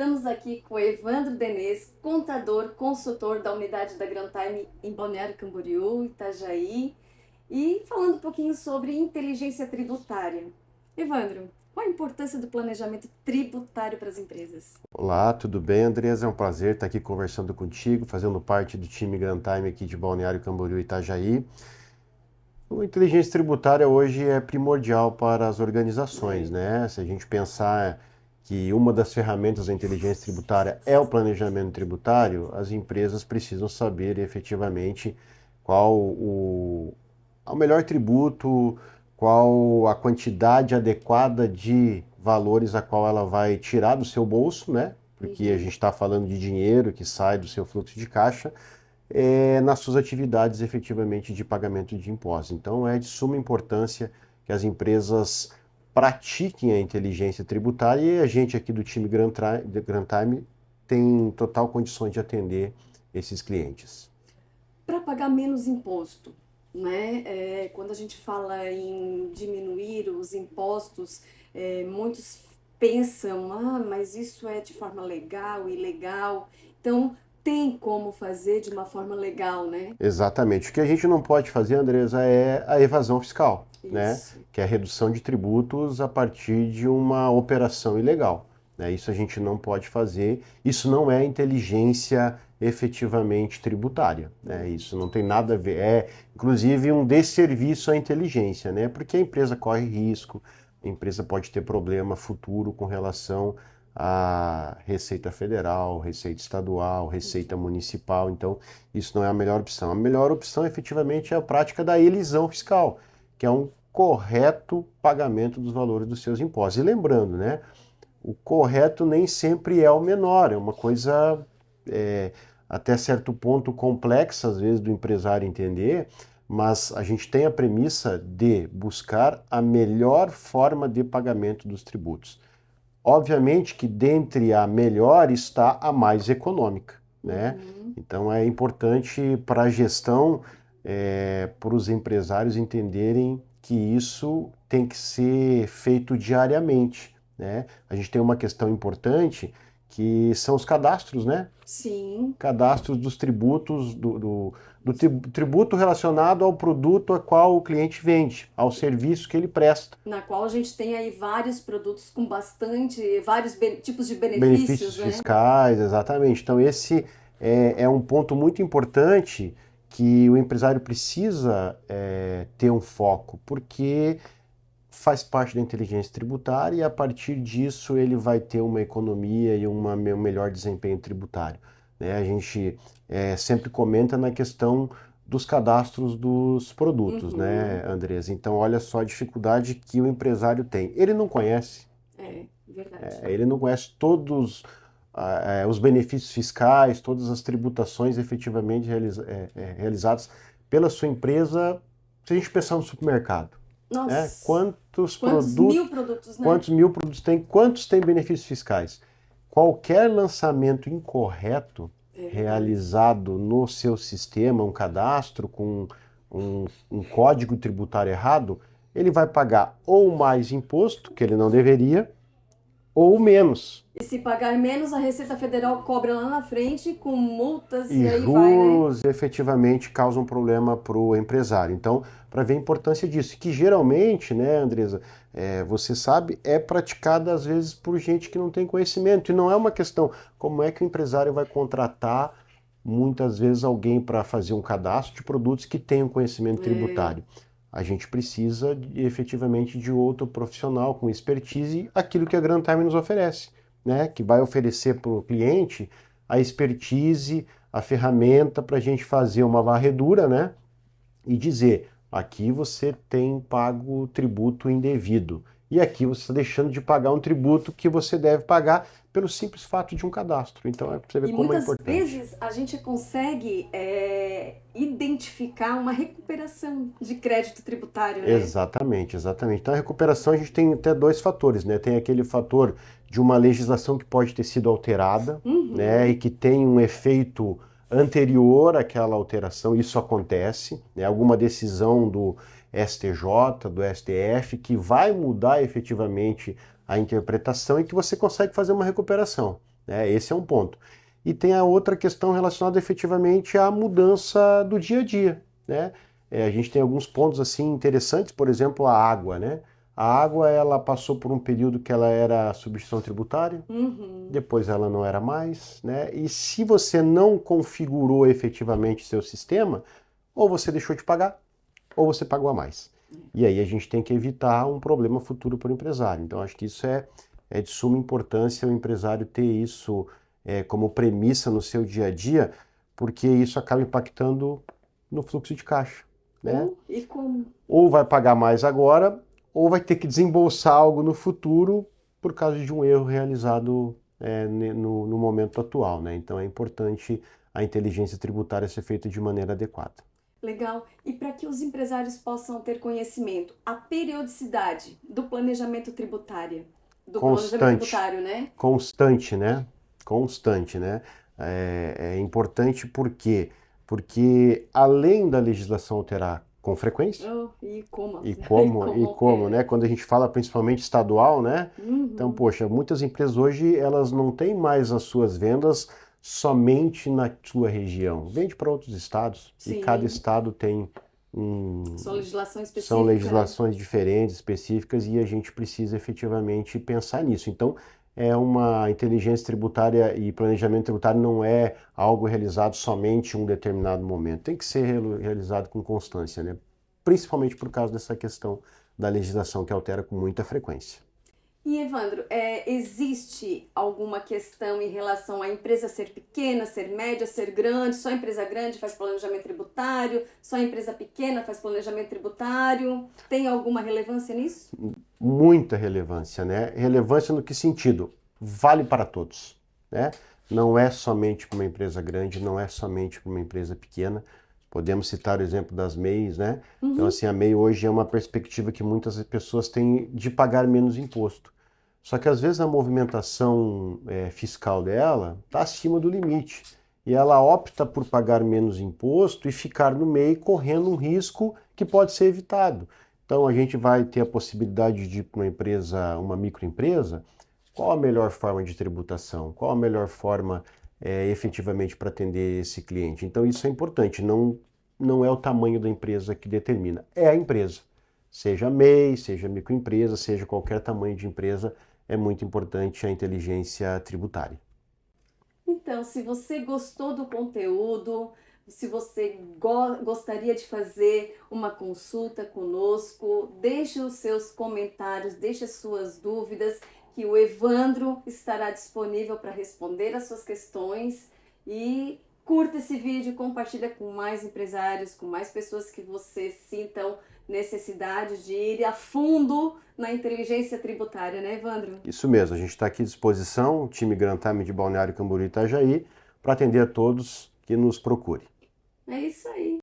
Estamos aqui com o Evandro Denez, contador, consultor da unidade da Grand Time em Balneário Camboriú, Itajaí, e falando um pouquinho sobre inteligência tributária. Evandro, qual a importância do planejamento tributário para as empresas? Olá, tudo bem, Andresa? É um prazer estar aqui conversando contigo, fazendo parte do time Grand Time aqui de Balneário Camboriú e Itajaí. A inteligência tributária hoje é primordial para as organizações, né? Se a gente pensar que uma das ferramentas da inteligência tributária é o planejamento tributário, as empresas precisam saber efetivamente qual o melhor tributo, qual a quantidade adequada de valores a qual ela vai tirar do seu bolso, né? Porque a gente está falando de dinheiro que sai do seu fluxo de caixa, nas suas atividades efetivamente de pagamento de impostos. Então é de suma importância que as empresas pratiquem a inteligência tributária e a gente aqui do time Grand Time tem total condições de atender esses clientes. Para pagar menos imposto, né? Quando a gente fala em diminuir os impostos, muitos pensam, mas isso é de forma legal, ilegal. Então, tem como fazer de uma forma legal, né? Exatamente. O que a gente não pode fazer, Andresa, é a evasão fiscal, né? Isso. Que é a redução de tributos a partir de uma operação ilegal, né? Isso a gente não pode fazer. Isso não é inteligência efetivamente tributária, né? Isso não tem nada a ver. É, inclusive, um desserviço à inteligência, né? Porque a empresa corre risco, a empresa pode ter problema futuro com relação a Receita Federal, Receita Estadual, Receita Municipal. Então, isso não é a melhor opção. A melhor opção, efetivamente, é a prática da elisão fiscal, que é um correto pagamento dos valores dos seus impostos. E lembrando, né, o correto nem sempre é o menor, é uma coisa até certo ponto complexa, às vezes, do empresário entender, mas a gente tem a premissa de buscar a melhor forma de pagamento dos tributos. Obviamente que dentre a melhor está a mais econômica, né? Então é importante para a gestão, para os empresários entenderem que isso tem que ser feito diariamente, né? A gente tem uma questão importante que são os cadastros, né? Sim. Cadastros dos tributos, do tributo relacionado ao produto a qual o cliente vende, ao serviço que ele presta. Na qual a gente tem aí vários produtos com vários tipos de Benefícios benefícios, né? fiscais, exatamente. Então, esse é um ponto muito importante que o empresário precisa ter um foco, porque faz parte da inteligência tributária e a partir disso ele vai ter uma economia e um melhor desempenho tributário, né? A gente sempre comenta na questão dos cadastros dos produtos, né, Andresa? Então, olha só a dificuldade que o empresário tem. Ele não conhece. Verdade. Ele não conhece todos os benefícios fiscais, todas as tributações efetivamente realizadas pela sua empresa. Se a gente pensar no supermercado, né? Nossa, Quantos quantos produtos, mil produtos, né? quantos mil produtos tem, quantos têm benefícios fiscais? Qualquer lançamento incorreto Verdade. realizado no seu sistema, um cadastro com um código tributário errado, ele vai pagar ou mais imposto, que ele não deveria, ou menos. E se pagar menos, a Receita Federal cobra lá na frente com multas e E aí vai, né? juros efetivamente causam problema para o empresário. Então, para ver a importância disso, que geralmente, né, Andresa, você sabe, é praticada às vezes por gente que não tem conhecimento. E não é uma questão como é que o empresário vai contratar muitas vezes alguém para fazer um cadastro de produtos que tenham conhecimento tributário. A gente precisa efetivamente de outro profissional com expertise, aquilo que a Grand Time nos oferece, né? Que vai oferecer para o cliente a expertise, a ferramenta para a gente fazer uma varredura, né? E dizer, aqui você tem pago tributo indevido. E aqui você está deixando de pagar um tributo que você deve pagar pelo simples fato de um cadastro. Então é para você ver E como é muitas importante. vezes a gente consegue identificar uma recuperação de crédito tributário, né? Exatamente, exatamente. Então, a recuperação a gente tem até dois fatores, né? Tem aquele fator de uma legislação que pode ter sido alterada, né? E que tem um efeito anterior àquela alteração, isso acontece, né? Alguma decisão do STJ, do STF, que vai mudar efetivamente a interpretação e que você consegue fazer uma recuperação, né? Esse é um ponto. E tem a outra questão relacionada efetivamente à mudança do dia a dia, né? A gente tem alguns pontos assim interessantes, por exemplo, a água, né? A água ela passou por um período que ela era substituição tributária, Uhum. depois ela não era mais, né? E se você não configurou efetivamente seu sistema, ou você deixou de pagar, ou você pagou a mais. E aí a gente tem que evitar um problema futuro para o empresário. Então acho que isso é de suma importância o empresário ter isso como premissa no seu dia a dia, porque isso acaba impactando no fluxo de caixa, né? E como? Ou vai pagar mais agora, ou vai ter que desembolsar algo no futuro por causa de um erro realizado no momento atual, né? Então é importante a inteligência tributária ser feita de maneira adequada. Legal. E para que os empresários possam ter conhecimento, a periodicidade do planejamento tributário, Constante, né? constante, né? Constante, né? É importante por quê? Porque além da legislação alterar com frequência, Oh, e como? e E como, como e como, né? altera? Quando a gente fala principalmente estadual, né? Então, Uhum. poxa, muitas empresas hoje elas não têm mais as suas vendas somente na sua região. Vende para outros estados e cada Sim. estado tem um, Sua legislação são específica, né? legislações diferentes, específicas, e a gente precisa efetivamente pensar nisso. Então, é uma inteligência tributária e planejamento tributário não é algo realizado somente em um determinado momento. Tem que ser realizado com constância, né? Principalmente por causa dessa questão da legislação que altera com muita frequência. E Evandro, existe alguma questão em relação à empresa ser pequena, ser média, ser grande? Só empresa grande faz planejamento tributário? Só empresa pequena faz planejamento tributário? Tem alguma relevância nisso? Muita relevância, né? Relevância no que sentido? Vale para todos, né? Não é somente para uma empresa grande, não é somente para uma empresa pequena. Podemos citar o exemplo das MEIs, né? Então, Uhum. assim, a MEI hoje é uma perspectiva que muitas pessoas têm de pagar menos imposto. Só que às vezes a movimentação fiscal dela está acima do limite. E ela opta por pagar menos imposto e ficar no MEI correndo um risco que pode ser evitado. Então a gente vai ter a possibilidade de ir para uma empresa, uma microempresa, qual a melhor forma de tributação? Qual a melhor forma efetivamente para atender esse cliente? Então isso é importante, não é o tamanho da empresa que determina, é a empresa. Seja MEI, seja microempresa, seja qualquer tamanho de empresa, é muito importante a inteligência tributária. Então, se você gostou do conteúdo, se você gostaria de fazer uma consulta conosco, deixe os seus comentários, deixe as suas dúvidas, que o Evandro estará disponível para responder as suas questões. E curta esse vídeo, compartilha com mais empresários, com mais pessoas que você sintam necessidade de ir a fundo na inteligência tributária, né, Evandro? Isso mesmo, a gente está aqui à disposição, o time Grand Time de Balneário Camboriú e Itajaí, para atender a todos que nos procurem. É isso aí.